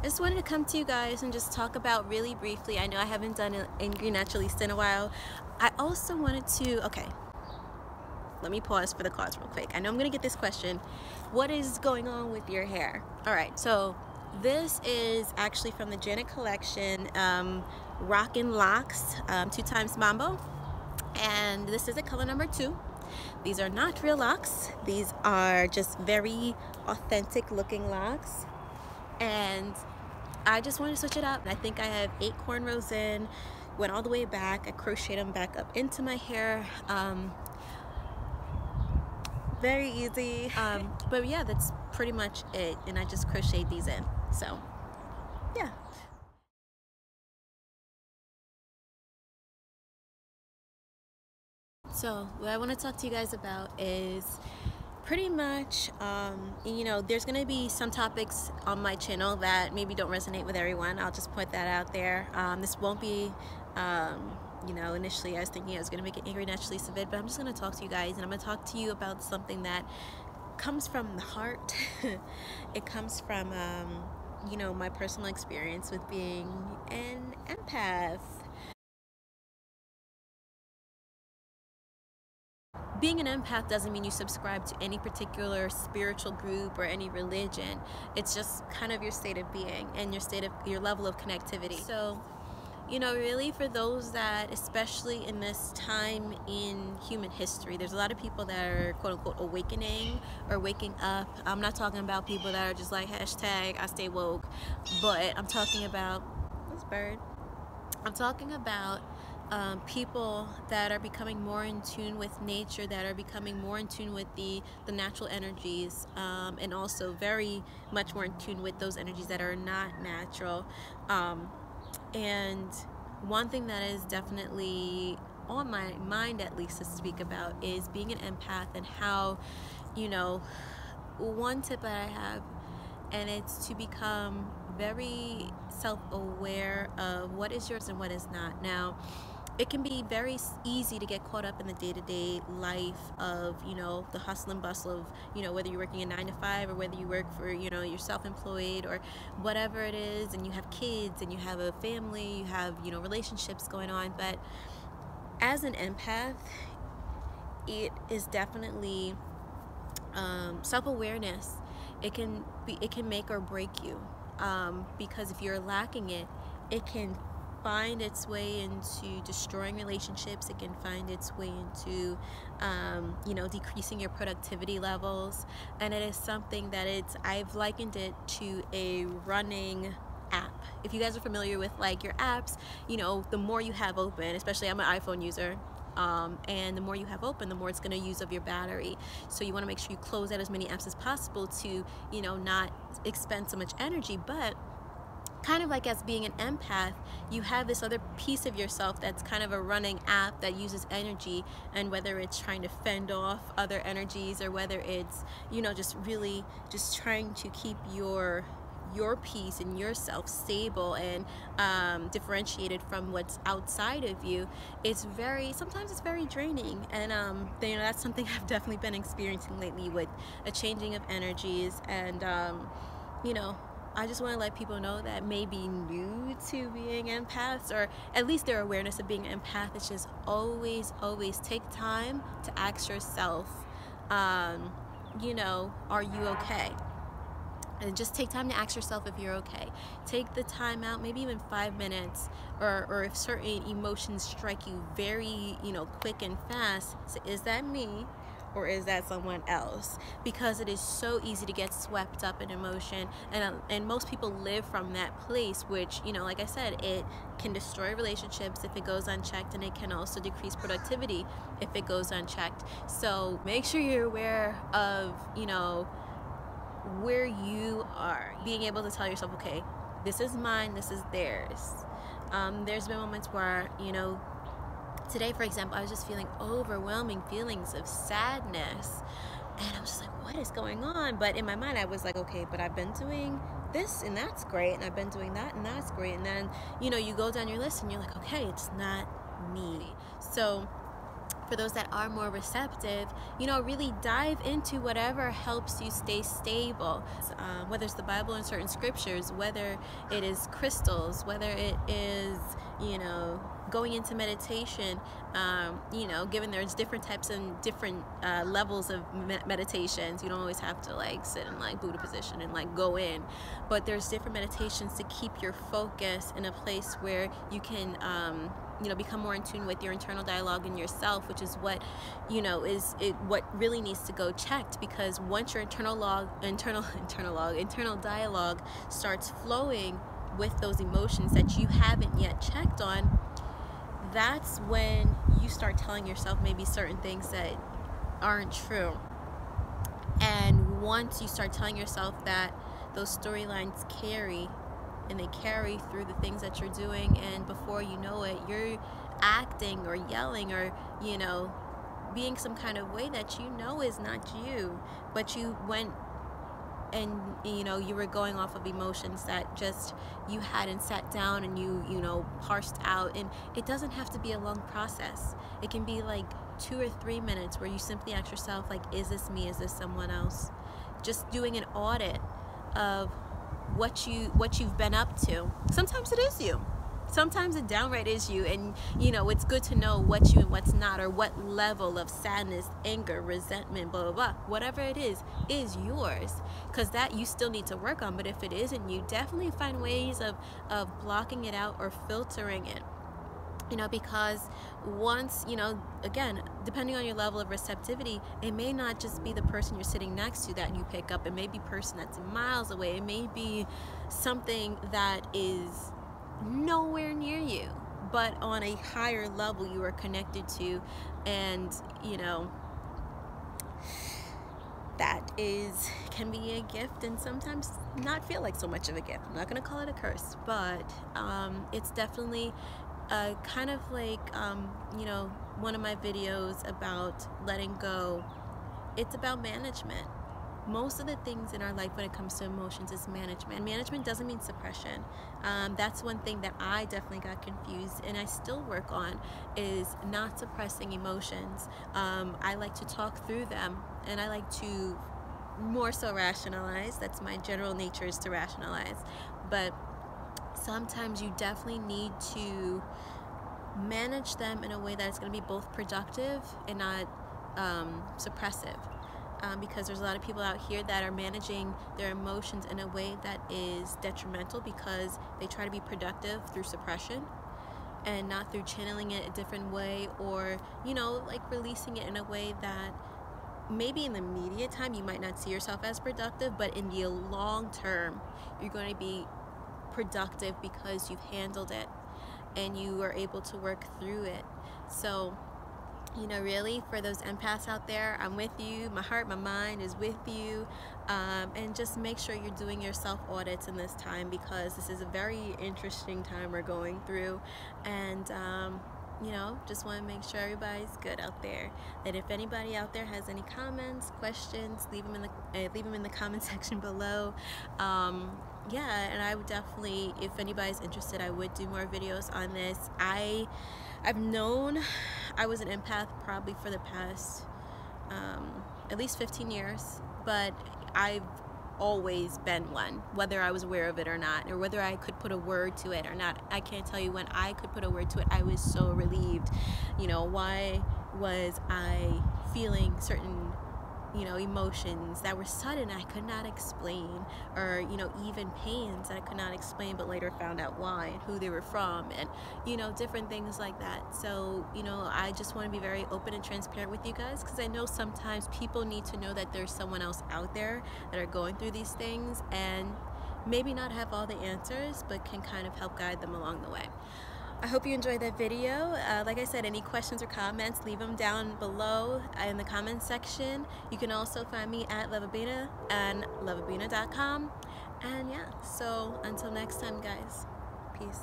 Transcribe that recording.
just wanted to come to you guys and just talk about really briefly. I know I haven't done an Angry Naturalist in a while. I also wanted to, okay, let me pause for the cause real quick. I know I'm gonna get this question. What is going on with your hair? All right, so this is actually from the Janet collection, Rockin' Locks, 2x Mambo. And this is a color number 2. These are not real locks. These are just very authentic looking locks. And I just wanted to switch it up. I think I have 8 cornrows in, went all the way back. I crocheted them back up into my hair. Very easy. But yeah, that's pretty much it. And I just crocheted these in. So yeah. So what I want to talk to you guys about is pretty much, you know, there's going to be some topics on my channel that maybe don't resonate with everyone. I'll just put that out there. This won't be, you know, initially I was thinking I was going to make an Angry Naturalist of it, but I'm just going to talk to you guys, and I'm going to talk to you about something that comes from the heart. It comes from, you know, my personal experience with being an empath. Being an empath doesn't mean you subscribe to any particular spiritual group or any religion. It's just kind of your state of being and your level of connectivity. So, you know, really for those that, especially in this time in human history, there's a lot of people that are quote unquote awakening or waking up. I'm not talking about people that are just like hashtag I stay woke, but I'm talking about this bird. I'm talking about people that are becoming more in tune with nature, that are becoming more in tune with the natural energies, and also very much more in tune with those energies that are not natural. And one thing that is definitely on my mind, at least, to speak about is being an empath and how, you know, one tip that I have, and it's to become very self-aware of what is yours and what is not. Now, it can be very easy to get caught up in the day-to-day life of, you know, the hustle and bustle of, you know, whether you're working a 9 to 5 or whether you work for, you know, you're self-employed or whatever it is, and you have kids and you have a family, you have, you know, relationships going on. But as an empath, it is definitely self-awareness. It can make or break you, because if you're lacking it, it can find its way into destroying relationships. It can find its way into, you know, decreasing your productivity levels. And it is something that I've likened it to a running app. If you guys are familiar with like your apps, you know, the more you have open, especially I'm an iPhone user, and the more you have open, the more it's going to use of your battery. So you want to make sure you close out as many apps as possible to, you know, not expend so much energy. But kind of like as being an empath, you have this other piece of yourself that's kind of a running app that uses energy, and whether it's trying to fend off other energies or whether it's, you know, just really just trying to keep your peace and yourself stable and differentiated from what's outside of you, sometimes it's very draining. And you know, that's something I've definitely been experiencing lately with a changing of energies. And you know, I just want to let people know that may be new to being empaths, or at least their awareness of being an empath. It's just always take time to ask yourself, you know, are you okay? And just take time to ask yourself if you're okay. Take the time out, maybe even 5 minutes, or if certain emotions strike you very, you know, quick and fast, so is that me or is that someone else? Because it is so easy to get swept up in emotion, and most people live from that place, which, you know, like I said, it can destroy relationships if it goes unchecked, and it can also decrease productivity if it goes unchecked. So make sure you're aware of, you know, where you are, being able to tell yourself, okay, this is mine, this is theirs. There's been moments where, you know, today, for example, I was just feeling overwhelming feelings of sadness, and I was just like, what is going on? But in my mind, I was like, okay, but I've been doing this and that's great, and I've been doing that and that's great. And then, you know, you go down your list and you're like, okay, it's not me. So for those that are more receptive, you know, really dive into whatever helps you stay stable. Whether it's the Bible and certain scriptures, whether it is crystals, whether it is, you know, going into meditation, you know, given there's different types and different levels of meditations. You don't always have to like sit in like Buddha position and like go in, but there's different meditations to keep your focus in a place where you can you know, become more in tune with your internal dialogue and yourself, which is what, you know, what really needs to go checked. Because once your internal dialogue starts flowing with those emotions that you haven't yet checked on, that's when you start telling yourself maybe certain things that aren't true. And once you start telling yourself that, those storylines carry, and they carry through the things that you're doing, and before you know it, you're acting or yelling or, you know, being some kind of way that you know is not you, but you went and, you know, you were going off of emotions that just you hadn't sat down and you know, parsed out. And it doesn't have to be a long process. It can be like 2 or 3 minutes where you simply ask yourself, like, is this me? Is this someone else? Just doing an audit of what you've been up to. Sometimes it is you. Sometimes it downright is you, and you know, it's good to know what's you and what's not, or what level of sadness, anger, resentment, blah blah blah, whatever it is yours, because that you still need to work on. But if it isn't you, definitely find ways of blocking it out or filtering it. You know, because once, you know, again, depending on your level of receptivity, it may not just be the person you're sitting next to that you pick up. It may be a person that's miles away. It may be something that is nowhere near you, but on a higher level you are connected to. And, you know, that can be a gift, and sometimes not feel like so much of a gift. I'm not going to call it a curse, but it's definitely kind of like, you know, one of my videos about letting go. It's about management. Most of the things in our life when it comes to emotions is management. Management doesn't mean suppression. That's one thing that I definitely got confused, and I still work on, is not suppressing emotions. I like to talk through them, and I like to more so rationalize. That's my general nature, is to rationalize. But sometimes you definitely need to manage them in a way that is going to be both productive and not suppressive. Because there's a lot of people out here that are managing their emotions in a way that is detrimental, because they try to be productive through suppression and not through channeling it a different way, or, you know, like releasing it in a way that maybe in the immediate time you might not see yourself as productive, but in the long term you're going to be productive because you've handled it and you are able to work through it. So, you know, really, for those empaths out there, I'm with you. My heart, my mind is with you. And just make sure you're doing your self audits in this time, because this is a very interesting time we're going through. And you know, just want to make sure everybody's good out there. That if anybody out there has any comments, questions, leave them in the comment section below. Yeah, and I would definitely, if anybody's interested, I would do more videos on this. I've known I was an empath probably for the past at least 15 years, but I've always been one, whether I was aware of it or not, or whether I could put a word to it or not. I can't tell you when I could put a word to it, I was so relieved. You know, why was I feeling certain, you know, emotions that were sudden I could not explain, or, you know, even pains that I could not explain, but later found out why and who they were from, and, you know, different things like that. So, you know, I just want to be very open and transparent with you guys, because I know sometimes people need to know that there's someone else out there that are going through these things, and maybe not have all the answers, but can kind of help guide them along the way. I hope you enjoyed that video. Like I said, any questions or comments, leave them down below in the comments section. You can also find me at Lovabina and lovabina.com. And yeah, so until next time, guys, peace.